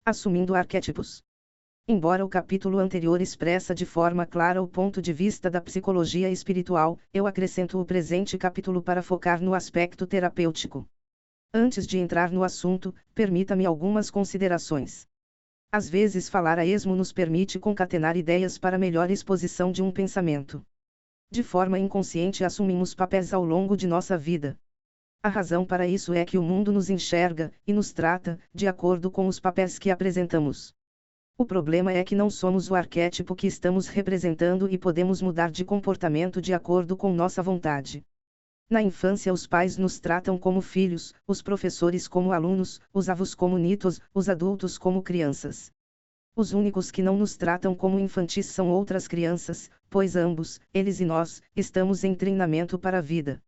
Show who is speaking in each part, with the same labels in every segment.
Speaker 1: Assumindo arquétipos. Embora o capítulo anterior expressa de forma clara o ponto de vista da psicologia espiritual, eu acrescento o presente capítulo para focar no aspecto terapêutico. Antes de entrar no assunto, permita-me algumas considerações. Às vezes falar a esmo nos permite concatenar ideias para melhor exposição de um pensamento. De forma inconsciente assumimos papéis ao longo de nossa vida. A razão para isso é que o mundo nos enxerga, e nos trata, de acordo com os papéis que apresentamos. O problema é que não somos o arquétipo que estamos representando e podemos mudar de comportamento de acordo com nossa vontade. Na infância os pais nos tratam como filhos, os professores como alunos, os avós como nitos, os adultos como crianças. Os únicos que não nos tratam como infantis são outras crianças, pois ambos, eles e nós, estamos em treinamento para a vida.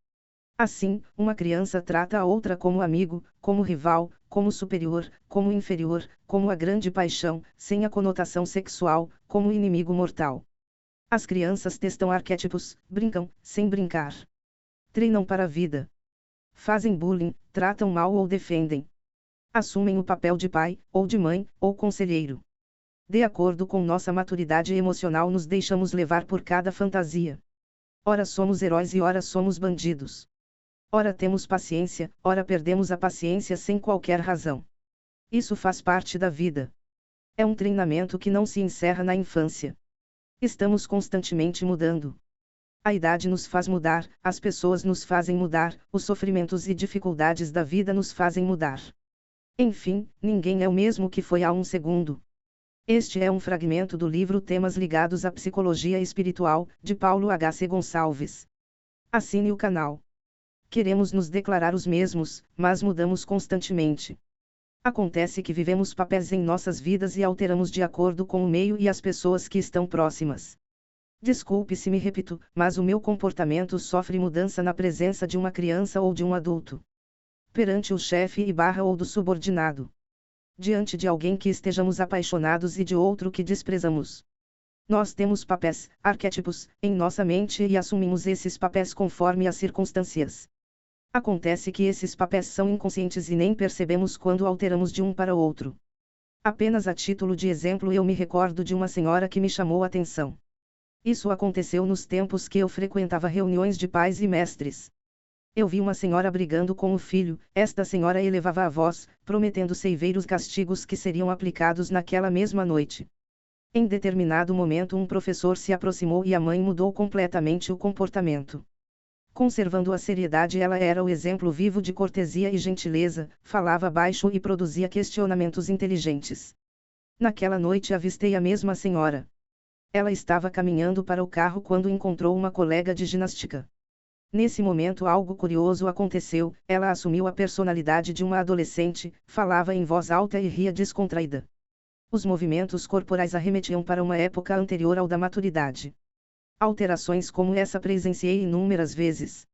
Speaker 1: Assim, uma criança trata a outra como amigo, como rival, como superior, como inferior, como a grande paixão, sem a conotação sexual, como inimigo mortal. As crianças testam arquétipos, brincam, sem brincar. Treinam para a vida. Fazem bullying, tratam mal ou defendem. Assumem o papel de pai, ou de mãe, ou conselheiro. De acordo com nossa maturidade emocional nos deixamos levar por cada fantasia. Ora somos heróis e ora somos bandidos. Ora temos paciência, ora perdemos a paciência sem qualquer razão. Isso faz parte da vida. É um treinamento que não se encerra na infância. Estamos constantemente mudando. A idade nos faz mudar, as pessoas nos fazem mudar, os sofrimentos e dificuldades da vida nos fazem mudar. Enfim, ninguém é o mesmo que foi há um segundo. Este é um fragmento do livro Temas Ligados à Psicologia Espiritual, de Paulo H.C. Gonçalves. Assine o canal. Queremos nos declarar os mesmos, mas mudamos constantemente. Acontece que vivemos papéis em nossas vidas e alteramos de acordo com o meio e as pessoas que estão próximas. Desculpe se me repito, mas o meu comportamento sofre mudança na presença de uma criança ou de um adulto. Perante o chefe ou do subordinado. Diante de alguém que estejamos apaixonados e de outro que desprezamos. Nós temos papéis, arquétipos, em nossa mente e assumimos esses papéis conforme as circunstâncias. Acontece que esses papéis são inconscientes e nem percebemos quando alteramos de um para outro. Apenas a título de exemplo eu me recordo de uma senhora que me chamou a atenção. Isso aconteceu nos tempos que eu frequentava reuniões de pais e mestres. Eu vi uma senhora brigando com o filho, esta senhora elevava a voz, prometendo severos castigos que seriam aplicados naquela mesma noite. Em determinado momento um professor se aproximou e a mãe mudou completamente o comportamento. Conservando a seriedade, ela era o exemplo vivo de cortesia e gentileza, falava baixo e produzia questionamentos inteligentes. Naquela noite avistei a mesma senhora. Ela estava caminhando para o carro quando encontrou uma colega de ginástica. Nesse momento algo curioso aconteceu, ela assumiu a personalidade de uma adolescente, falava em voz alta e ria descontraída. Os movimentos corporais arremetiam para uma época anterior ao da maturidade. Alterações como essa presenciei inúmeras vezes.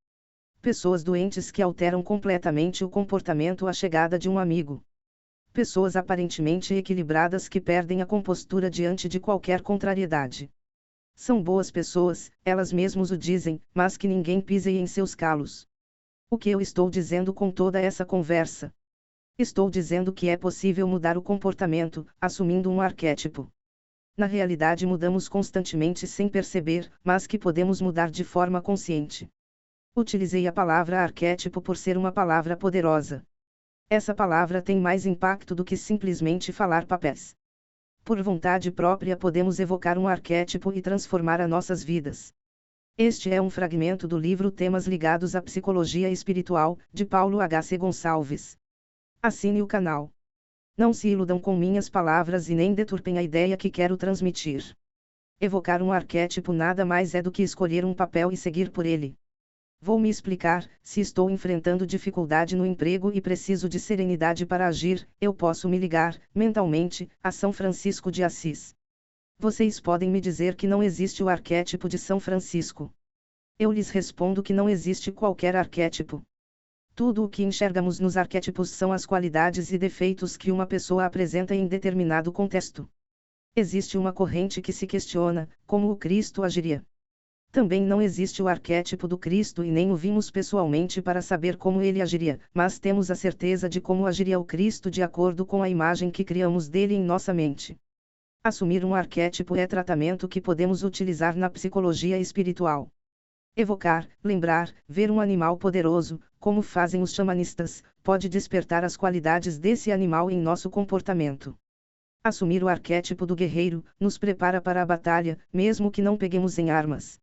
Speaker 1: Pessoas doentes que alteram completamente o comportamento à chegada de um amigo. Pessoas aparentemente equilibradas que perdem a compostura diante de qualquer contrariedade. São boas pessoas, elas mesmas o dizem, mas que ninguém pise em seus calos. O que eu estou dizendo com toda essa conversa? Estou dizendo que é possível mudar o comportamento, assumindo um arquétipo. Na realidade mudamos constantemente sem perceber, mas que podemos mudar de forma consciente. Utilizei a palavra arquétipo por ser uma palavra poderosa. Essa palavra tem mais impacto do que simplesmente falar papéis. Por vontade própria podemos evocar um arquétipo e transformar as nossas vidas. Este é um fragmento do livro Temas Ligados à Psicologia Espiritual, de Paulo H.C. Gonçalves. Assine o canal. Não se iludam com minhas palavras e nem deturpem a ideia que quero transmitir. Evocar um arquétipo nada mais é do que escolher um papel e seguir por ele. Vou me explicar: se estou enfrentando dificuldade no emprego e preciso de serenidade para agir, eu posso me ligar, mentalmente, a São Francisco de Assis. Vocês podem me dizer que não existe o arquétipo de São Francisco. Eu lhes respondo que não existe qualquer arquétipo. Tudo o que enxergamos nos arquétipos são as qualidades e defeitos que uma pessoa apresenta em determinado contexto. Existe uma corrente que se questiona: como o Cristo agiria? Também não existe o arquétipo do Cristo e nem o vimos pessoalmente para saber como ele agiria, mas temos a certeza de como agiria o Cristo de acordo com a imagem que criamos dele em nossa mente. Assumir um arquétipo é tratamento que podemos utilizar na psicologia espiritual. Evocar, lembrar, ver um animal poderoso, como fazem os xamanistas, pode despertar as qualidades desse animal em nosso comportamento. Assumir o arquétipo do guerreiro nos prepara para a batalha, mesmo que não peguemos em armas.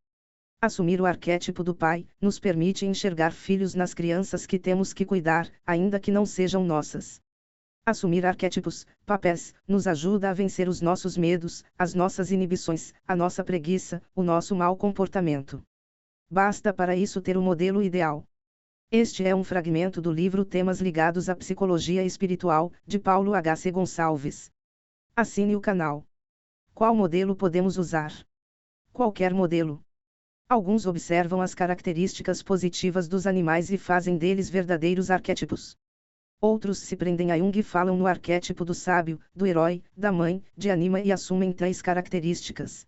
Speaker 1: Assumir o arquétipo do pai nos permite enxergar filhos nas crianças que temos que cuidar, ainda que não sejam nossas. Assumir arquétipos, papéis, nos ajuda a vencer os nossos medos, as nossas inibições, a nossa preguiça, o nosso mau comportamento. Basta para isso ter o modelo ideal. Este é um fragmento do livro Temas Ligados à Psicologia Espiritual, de Paulo H.C. Gonçalves. Assine o canal. Qual modelo podemos usar? Qualquer modelo. Alguns observam as características positivas dos animais e fazem deles verdadeiros arquétipos. Outros se prendem a Jung e falam no arquétipo do sábio, do herói, da mãe, de Anima e assumem tais características.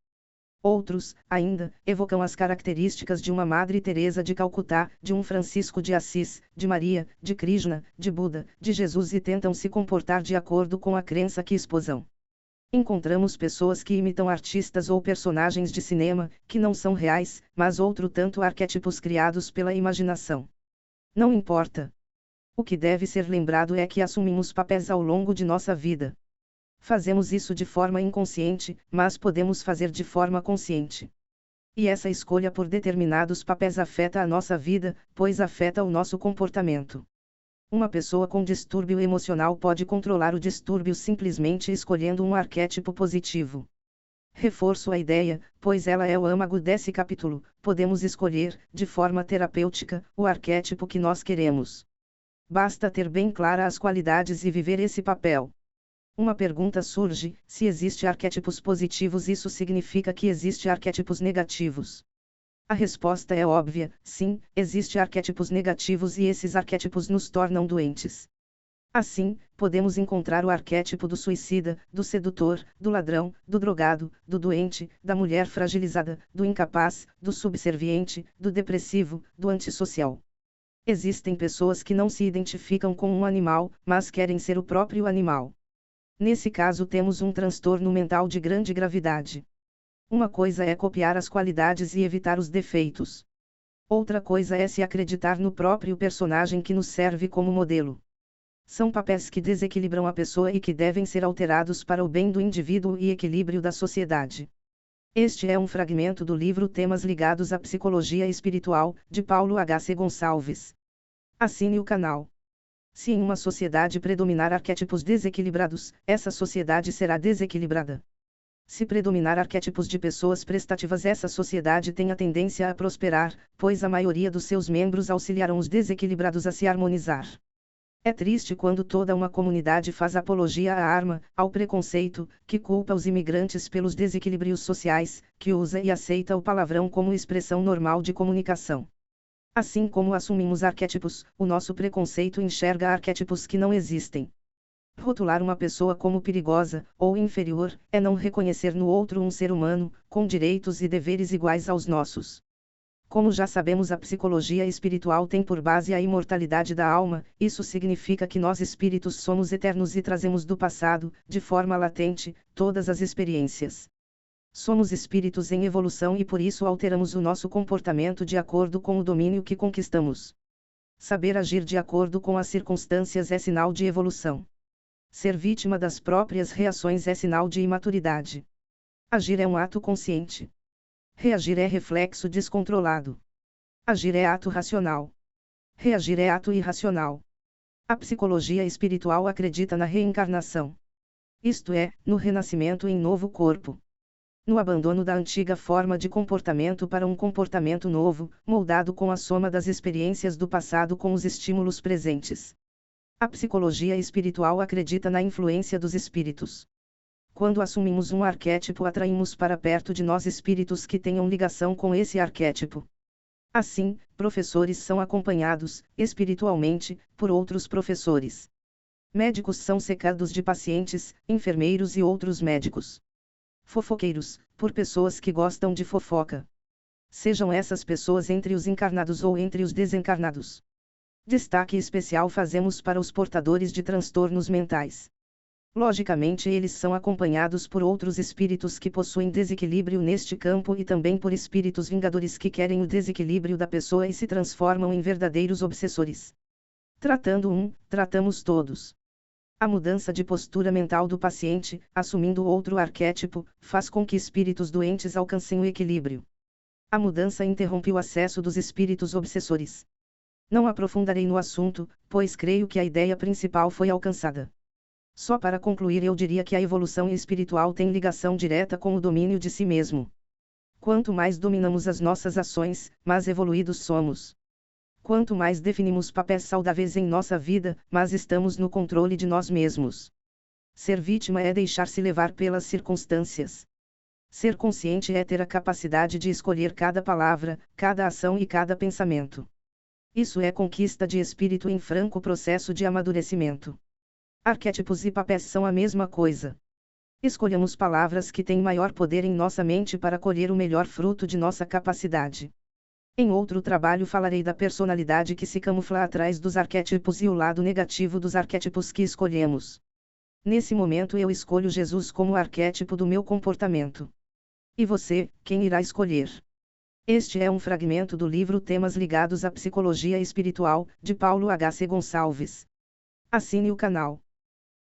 Speaker 1: Outros, ainda, evocam as características de uma Madre Teresa de Calcutá, de um Francisco de Assis, de Maria, de Krishna, de Buda, de Jesus e tentam se comportar de acordo com a crença que esposam. Encontramos pessoas que imitam artistas ou personagens de cinema, que não são reais, mas outro tanto arquétipos criados pela imaginação. Não importa. O que deve ser lembrado é que assumimos papéis ao longo de nossa vida. Fazemos isso de forma inconsciente, mas podemos fazer de forma consciente. E essa escolha por determinados papéis afeta a nossa vida, pois afeta o nosso comportamento. Uma pessoa com distúrbio emocional pode controlar o distúrbio simplesmente escolhendo um arquétipo positivo. Reforço a ideia, pois ela é o âmago desse capítulo, podemos escolher, de forma terapêutica, o arquétipo que nós queremos. Basta ter bem clara as qualidades e viver esse papel. Uma pergunta surge: se existe arquétipos positivos, isso significa que existe arquétipos negativos? A resposta é óbvia: sim, existe arquétipos negativos e esses arquétipos nos tornam doentes. Assim, podemos encontrar o arquétipo do suicida, do sedutor, do ladrão, do drogado, do doente, da mulher fragilizada, do incapaz, do subserviente, do depressivo, do antissocial. Existem pessoas que não se identificam com um animal, mas querem ser o próprio animal. Nesse caso temos um transtorno mental de grande gravidade. Uma coisa é copiar as qualidades e evitar os defeitos. Outra coisa é se acreditar no próprio personagem que nos serve como modelo. São papéis que desequilibram a pessoa e que devem ser alterados para o bem do indivíduo e equilíbrio da sociedade. Este é um fragmento do livro Temas Ligados à Psicologia Espiritual, de Paulo H.C. Gonçalves. Assine o canal. Se em uma sociedade predominar arquétipos desequilibrados, essa sociedade será desequilibrada. Se predominar arquétipos de pessoas prestativas, essa sociedade tem a tendência a prosperar, pois a maioria dos seus membros auxiliarão os desequilibrados a se harmonizar. É triste quando toda uma comunidade faz apologia à arma, ao preconceito, que culpa os imigrantes pelos desequilíbrios sociais, que usa e aceita o palavrão como expressão normal de comunicação. Assim como assumimos arquétipos, o nosso preconceito enxerga arquétipos que não existem. Rotular uma pessoa como perigosa, ou inferior, é não reconhecer no outro um ser humano, com direitos e deveres iguais aos nossos. Como já sabemos, a psicologia espiritual tem por base a imortalidade da alma, isso significa que nós espíritos somos eternos e trazemos do passado, de forma latente, todas as experiências. Somos espíritos em evolução e por isso alteramos o nosso comportamento de acordo com o domínio que conquistamos. Saber agir de acordo com as circunstâncias é sinal de evolução. Ser vítima das próprias reações é sinal de imaturidade. Agir é um ato consciente. Reagir é reflexo descontrolado. Agir é ato racional. Reagir é ato irracional. A psicologia espiritual acredita na reencarnação. Isto é, no renascimento em novo corpo. No abandono da antiga forma de comportamento para um comportamento novo, moldado com a soma das experiências do passado com os estímulos presentes. A psicologia espiritual acredita na influência dos espíritos. Quando assumimos um arquétipo, atraímos para perto de nós espíritos que tenham ligação com esse arquétipo. Assim, professores são acompanhados, espiritualmente, por outros professores. Médicos são cercados de pacientes, enfermeiros e outros médicos. Fofoqueiros, por pessoas que gostam de fofoca. sejam essas pessoas entre os encarnados ou entre os desencarnados. Destaque especial fazemos para os portadores de transtornos mentais. Logicamente, eles são acompanhados por outros espíritos que possuem desequilíbrio neste campo e também por espíritos vingadores que querem o desequilíbrio da pessoa e se transformam em verdadeiros obsessores. Tratando um, tratamos todos. A mudança de postura mental do paciente, assumindo outro arquétipo, faz com que espíritos doentes alcancem o equilíbrio. A mudança interrompe o acesso dos espíritos obsessores. Não aprofundarei no assunto, pois creio que a ideia principal foi alcançada. Só para concluir, eu diria que a evolução espiritual tem ligação direta com o domínio de si mesmo. Quanto mais dominamos as nossas ações, mais evoluídos somos. Quanto mais definimos papéis saudáveis em nossa vida, mais estamos no controle de nós mesmos. Ser vítima é deixar-se levar pelas circunstâncias. Ser consciente é ter a capacidade de escolher cada palavra, cada ação e cada pensamento. Isso é conquista de espírito em franco processo de amadurecimento. Arquétipos e papéis são a mesma coisa. Escolhamos palavras que têm maior poder em nossa mente para colher o melhor fruto de nossa capacidade. Em outro trabalho falarei da personalidade que se camufla atrás dos arquétipos e o lado negativo dos arquétipos que escolhemos. Nesse momento eu escolho Jesus como arquétipo do meu comportamento. E você, quem irá escolher? Este é um fragmento do livro Temas Ligados à Psicologia Espiritual, de Paulo H. C. Gonçalves. Assine o canal.